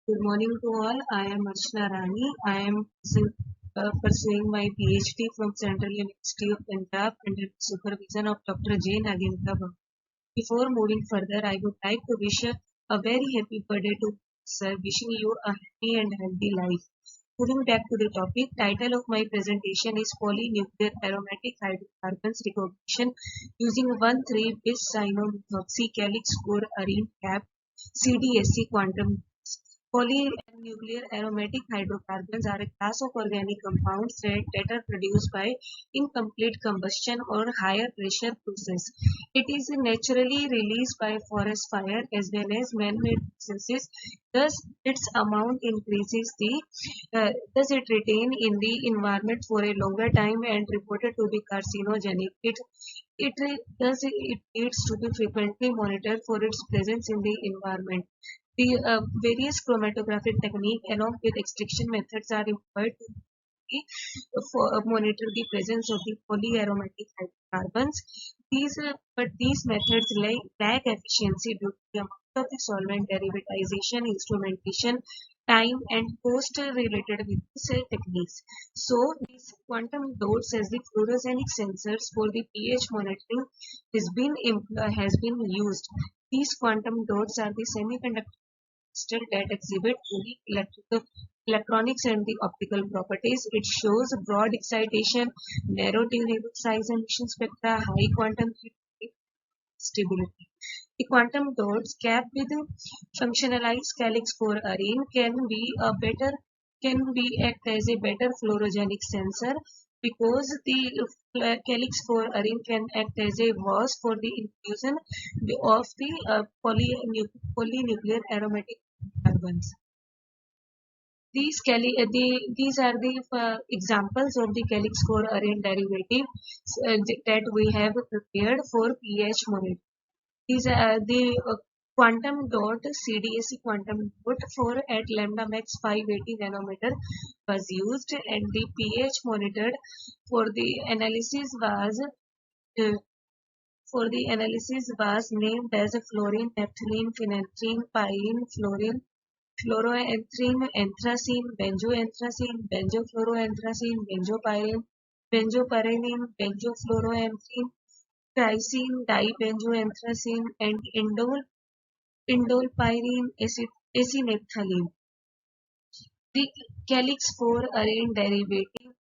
Good morning to all. I am Archana Rani. I am pursuing my PhD from Central University of Punjab under the supervision of Dr. J. Nagendra. Before moving further, I would like to wish a very happy birthday to sir, wishing you a happy and healthy life. Moving back to the topic, title of my presentation is Polynuclear Aromatic Hydrocarbons Recognition using 1,3-bis cyanomethoxy calix core arene cap CdSe quantum. Polynuclear aromatic hydrocarbons are a class of organic compounds that are produced by incomplete combustion or higher pressure process. It is naturally released by forest fire as well as man-made processes. Thus, its amount increases thus it retain in the environment for a longer time and reported to be carcinogenic. It needs to be frequently monitored for its presence in the environment. The various chromatographic techniques along with extraction methods are employed to monitor the presence of the polyaromatic hydrocarbons. These methods lack efficiency due to the amount of the solvent derivatization, instrumentation, time, and cost related with these techniques. So, these quantum dots as the fluorogenic sensors for the pH monitoring has been used. These quantum dots are the semiconductor crystal that exhibit unique electronics and the optical properties. It shows broad excitation, narrow tunable size emission spectra, high quantum stability. The quantum dots capped with functionalized calix for arene can be act as a better fluorogenic sensor because the calix for arene can act as a vase for the infusion of the polynuclear aromatic carbons. These are the examples of the calix core arene derivative that we have prepared for pH monitoring. These are the quantum dot CdSe quantum dot for at lambda max 580 nanometer was used, and the pH monitored for the analysis was uh, named as fluorine, naphthalene, phenanthrene, pyrene, fluorine, fluoroanthrene, anthracene, benzoanthracene, benzofluoroanthracene, benzopyrene, benzopyranine, benzofluoroanthrene, tricene, dibenzoanthracene, and indolpyrene acetylnaphthalene. The calix 4 arene derivative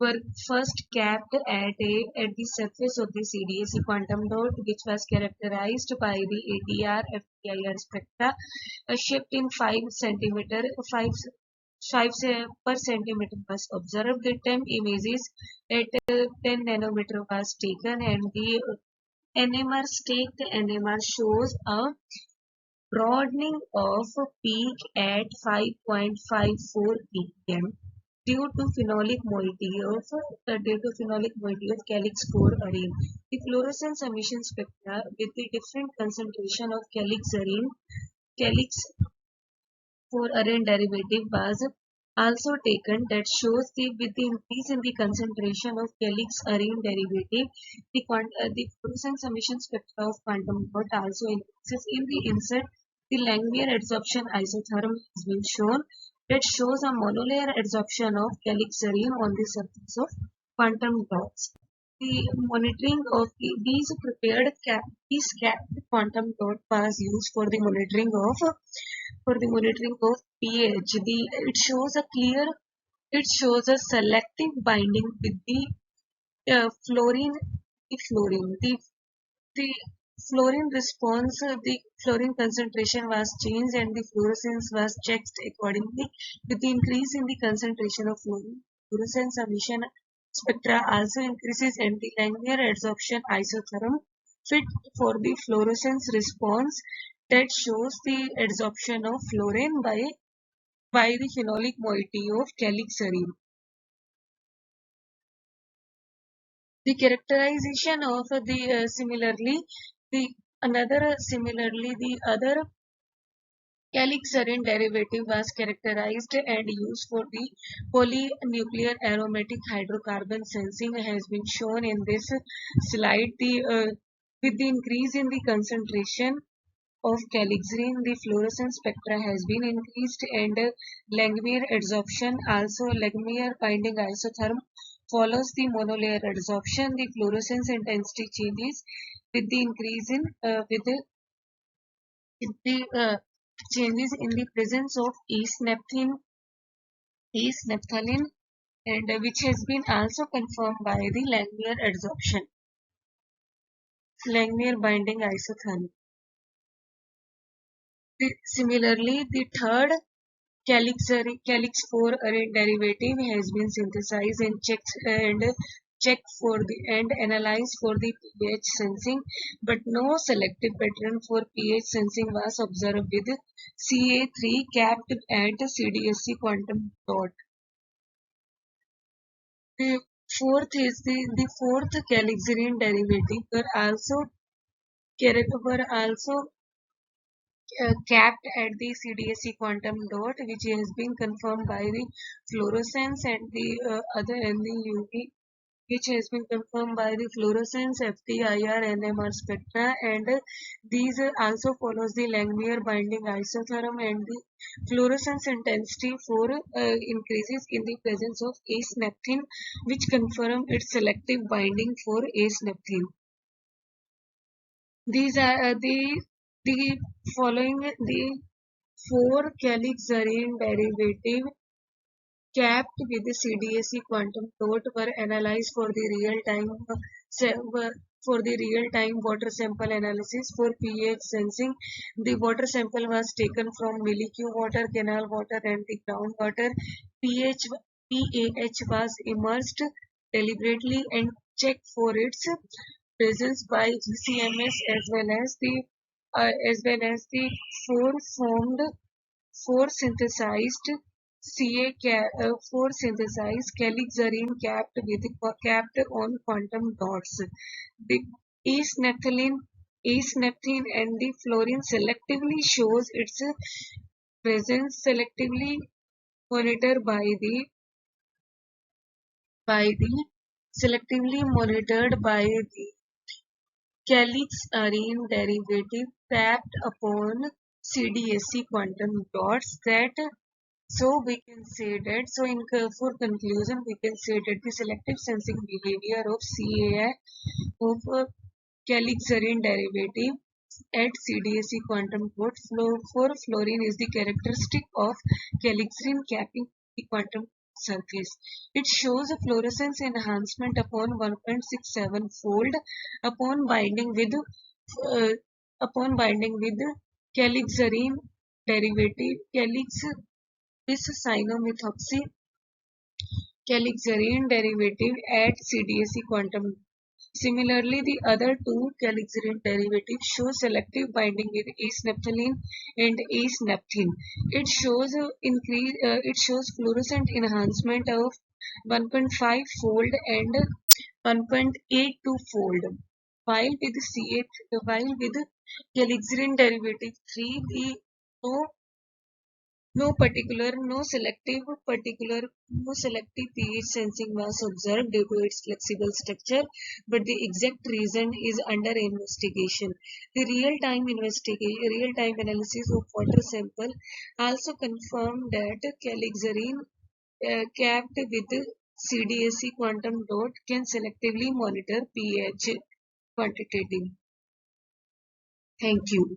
were first capped at the surface of the CdSe quantum dot, which was characterized by the ADR FTIR spectra, a shift in 5 per centimeter was observed. The temp images at 10 nanometer was taken, and the staked NMR shows a broadening of peak at 5.54 ppm due to phenolic moiety of calix core arene. The fluorescence emission spectra with the different concentration of calix for arene derivative was also taken that shows with the increase in the concentration of calix arene derivative, the fluorescence emission spectra of quantum dot also increases. In the insert, the Langmuir adsorption isotherm has been shown that shows a monolayer adsorption of calix arene on the surface of quantum dots. The monitoring of these capped quantum dot was used for the monitoring of pH. It shows a selective binding with the fluorine. The fluorine response, the fluorine concentration was changed and the fluorescence was checked accordingly. With the increase in the concentration of fluorine, fluorescence emission spectra also increases, and the Langmuir adsorption isotherm fit for the fluorescence response that shows the adsorption of fluorine by the phenolic moiety of calix arene. The characterization of the other calix arene derivative was characterized and used for the polynuclear aromatic hydrocarbon sensing has been shown in this slide. With the increase in the concentration of calixarene, the fluorescence spectra has been increased, and Langmuir adsorption, also Langmuir binding isotherm, follows the monolayer adsorption. The fluorescence intensity changes with the increase in changes in the presence of S-naphthalene, and which has been also confirmed by the Langmuir adsorption, Langmuir binding isotherm. Similarly, the third calix 4 arene derivative has been synthesized and checked for the and analyzed for the pH sensing, but no selective pattern for pH sensing was observed with Ca3 capped at CdSe quantum dot. The fourth calixarene derivative were also capped at the CdSe quantum dot, which has been confirmed by the fluorescence and the other and the UV, which has been confirmed by the fluorescence, FTIR, NMR spectra, and these also follows the Langmuir binding isotherm, and the fluorescence intensity for increases in the presence of S-naphthalene, which confirm its selective binding for S-naphthalene. These are the following the four calixarene derivative capped with the CdSe quantum dot were analyzed for the real-time water sample analysis for pH sensing. The water sample was taken from molecule water, canal water, and the groundwater. PAH was immersed deliberately and checked for its presence by GCMS, four formed four synthesized four synthesized calixarene capped on quantum dots. The S-naphthalene and the fluorine selectively shows its presence monitored selectively monitored by the calixarene derivative tapped upon CdSe quantum dots. So we can say that, for conclusion, we can say that the selective sensing behavior of CAI of calixarene derivative at CdSe quantum dot for fluorine is the characteristic of calixarene capping the quantum surface. It shows a fluorescence enhancement upon 1.67 fold upon binding with uh, calixarene derivative this cyanomethoxy calixarene derivative at CdSe quantum. Similarly, the other two calixarene derivatives show selective binding with S-naphthalene and S-naphthalene. It shows fluorescent enhancement of 1.5 fold and 1.82 fold. While with calixarene derivative 3, the no no selective pH sensing was observed due to its flexible structure, but the exact reason is under investigation. The real-time analysis of water sample also confirmed that calixarene capped with CdSe quantum dot can selectively monitor pH quantitative. Thank you.